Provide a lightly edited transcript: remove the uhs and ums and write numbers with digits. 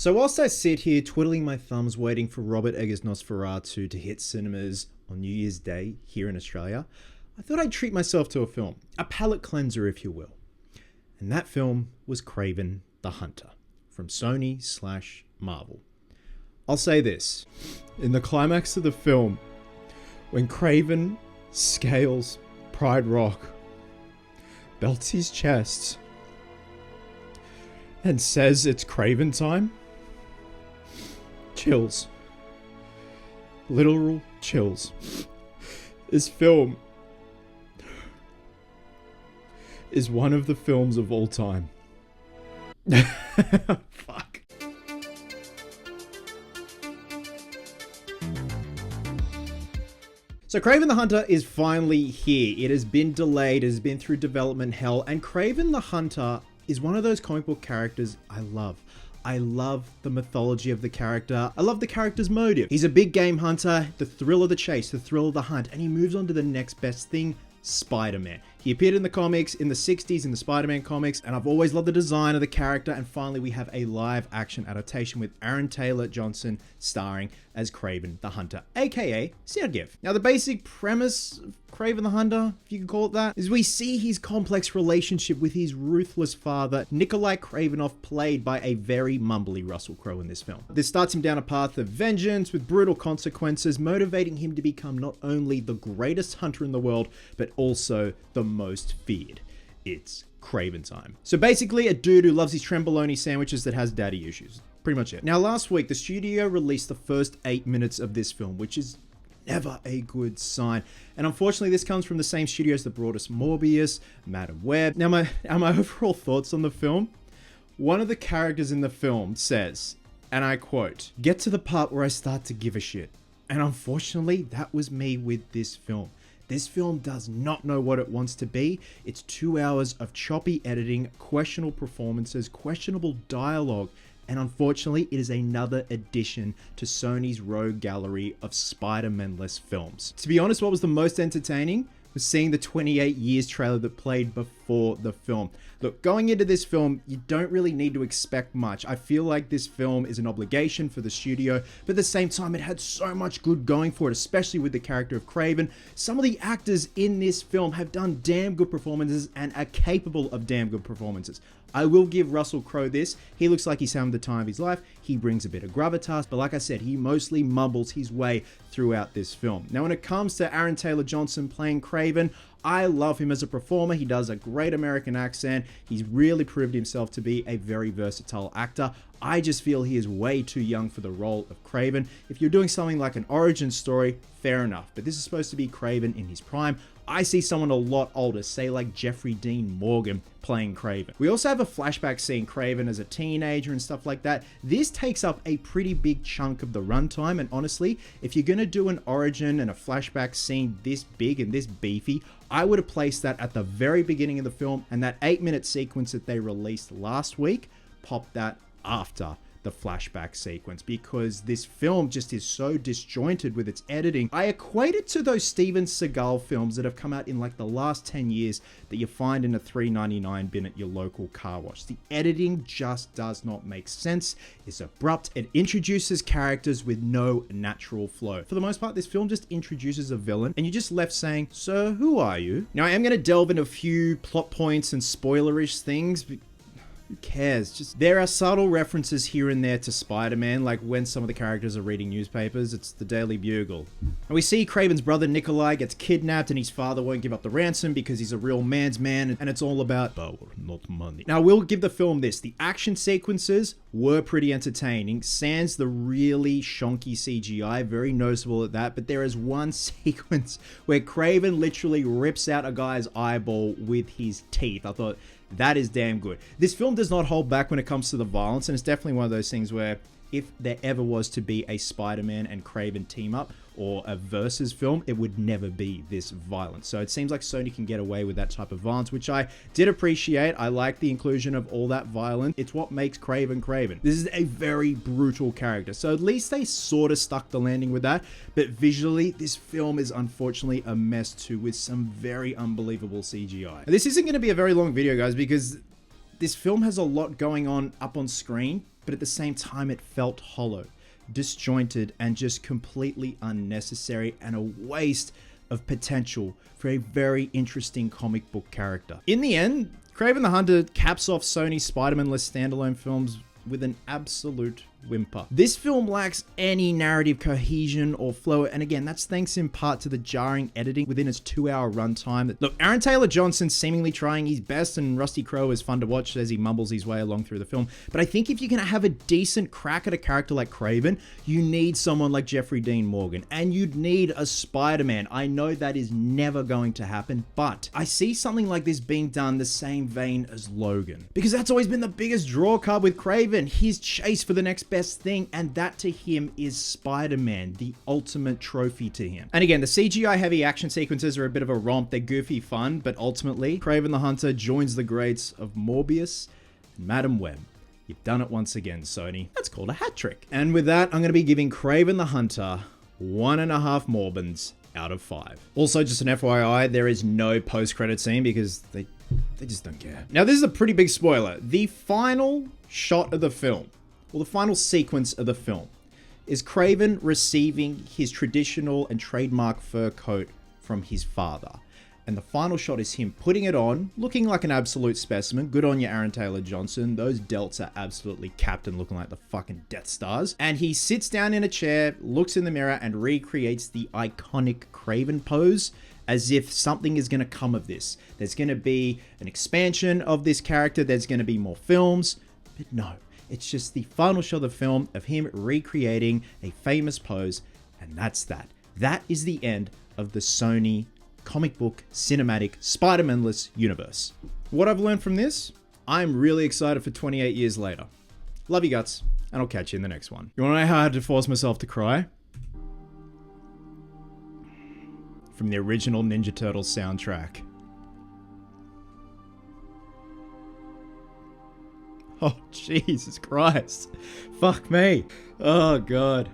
So whilst I sit here twiddling my thumbs waiting for Robert Eggers' Nosferatu to hit cinemas on New Year's Day here in Australia, I thought I'd treat myself to a film, a palate cleanser if you will. And that film was Kraven the Hunter from Sony/Marvel. I'll say this, in the climax of the film, when Kraven scales Pride Rock, belts his chest, and says it's Kraven time, chills. Literal chills. This film is one of the films of all time. Fuck. So Kraven the Hunter is finally here. It has been delayed, it has been through development hell, and Kraven the Hunter is one of those comic book characters I love. I love the mythology of the character. I love the character's motive. He's a big game hunter, the thrill of the chase, the thrill of the hunt, and he moves on to the next best thing, Spider-Man. He appeared in the comics in the 60s in the Spider-Man comics, and I've always loved the design of the character, and finally we have a live action adaptation with Aaron Taylor Johnson starring as Kraven the Hunter, aka Sergeyev. Now the basic premise of Kraven the Hunter, if you can call it that, is we see his complex relationship with his ruthless father, Nikolai Kravenov, played by a very mumbly Russell Crowe in this film. This starts him down a path of vengeance with brutal consequences, motivating him to become not only the greatest hunter in the world, but also the most feared. It's Kraven time. So basically a dude who loves his tremboloni sandwiches that has daddy issues. Pretty much it. Now last week, the studio released the first 8 minutes of this film, which is never a good sign. And unfortunately, this comes from the same studios that brought us Morbius, Madam Web. Now my overall thoughts on the film. One of the characters in the film says, and I quote, "Get to the part where I start to give a shit." And unfortunately, that was me with this film. This film does not know what it wants to be. It's 2 hours of choppy editing, questionable performances, questionable dialogue, and unfortunately, it is another addition to Sony's rogue gallery of Spider-Man-less films. To be honest, what was the most entertaining was seeing the 28 Years trailer that played before the film. Look, going into this film, you don't really need to expect much. I feel like this film is an obligation for the studio, but at the same time, it had so much good going for it, especially with the character of Kraven. Some of the actors in this film have done damn good performances and are capable of damn good performances. I will give Russell Crowe this. He looks like he's having the time of his life. He brings a bit of gravitas, but like I said, he mostly mumbles his way throughout this film. Now, when it comes to Aaron Taylor Johnson playing Kraven, I love him as a performer. He does a great American accent. He's really proved himself to be a very versatile actor. I just feel he is way too young for the role of Kraven. If you're doing something like an origin story, fair enough. But this is supposed to be Kraven in his prime. I see someone a lot older, say like Jeffrey Dean Morgan playing Kraven. We also have a flashback seeing Kraven as a teenager and stuff like that. This takes up a pretty big chunk of the runtime, and honestly, if you're gonna do an origin and a flashback scene this big and this beefy, I would have placed that at the very beginning of the film, and that 8-minute sequence that they released last week, pop that after the flashback sequence, because this film just is so disjointed with its editing. I equate it to those Steven Seagal films that have come out in like the last 10 years that you find in a $3.99 bin at your local car wash. The editing just does not make sense. It's abrupt. It introduces characters with no natural flow. For the most part, this film just introduces a villain and you're just left saying, "So who are you?" Now I am going to delve into a few plot points and spoilerish things. Who cares? Just there are subtle references here and there to Spider-Man, like when some of the characters are reading newspapers. It's the Daily Bugle. And we see Kraven's brother Nikolai gets kidnapped and his father won't give up the ransom because he's a real man's man, and it's all about power, not money. Now, I will give the film this. The action sequences were pretty entertaining, sans the really shonky CGI, very noticeable at that, but there is one sequence where Kraven literally rips out a guy's eyeball with his teeth. I thought, that is damn good. This film does not hold back when it comes to the violence, and it's definitely one of those things where if there ever was to be a Spider-Man and Kraven team up or a versus film, it would never be this violent. So it seems like Sony can get away with that type of violence, which I did appreciate. I like the inclusion of all that violence. It's what makes Kraven Kraven. This is a very brutal character, so at least they sort of stuck the landing with that. But visually, this film is unfortunately a mess too, with some very unbelievable CGI. Now, this isn't going to be a very long video, guys, because this film has a lot going on up on screen, but at the same time it felt hollow, disjointed, and just completely unnecessary, and a waste of potential for a very interesting comic book character. In the end, Kraven the Hunter caps off Sony's Spider-Man-less standalone films with an absolute whimper. This film lacks any narrative cohesion or flow, and again, that's thanks in part to the jarring editing within its 2-hour runtime. Look, Aaron Taylor Johnson seemingly trying his best, and Rusty Crowe is fun to watch as he mumbles his way along through the film, but I think if you're gonna have a decent crack at a character like Kraven, you need someone like Jeffrey Dean Morgan, and you'd need a Spider-Man. I know that is never going to happen, but I see something like this being done the same vein as Logan, because that's always been the biggest draw card with Kraven, his chase for the next best thing, and that to him is Spider-Man, the ultimate trophy to him. And again, the CGI heavy action sequences are a bit of a romp, they're goofy fun, but ultimately, Kraven the Hunter joins the greats of Morbius and Madam Web. You've done it once again, Sony. That's called a hat trick. And with that, I'm going to be giving Kraven the Hunter 1.5 Morbins out of 5. Also, just an FYI, there is no post-credit scene because they just don't care. Now, this is a pretty big spoiler. The final shot of the film, or the final sequence of the film, is Kraven receiving his traditional and trademark fur coat from his father. And the final shot is him putting it on, looking like an absolute specimen. Good on you, Aaron Taylor Johnson. Those delts are absolutely capped and looking like the fucking Death Stars. And he sits down in a chair, looks in the mirror, and recreates the iconic Kraven pose, as if something is going to come of this. There's going to be an expansion of this character. There's going to be more films. But no, it's just the final shot of the film of him recreating a famous pose. And that's that. That is the end of the Sony comic book cinematic Spider-Man-less universe. What I've learned from this, I'm really excited for 28 years later. Love you guts, and I'll catch you in the next one. You want to know how I had to force myself to cry? From the original Ninja Turtles soundtrack. Oh, Jesus Christ. Fuck me. Oh, God.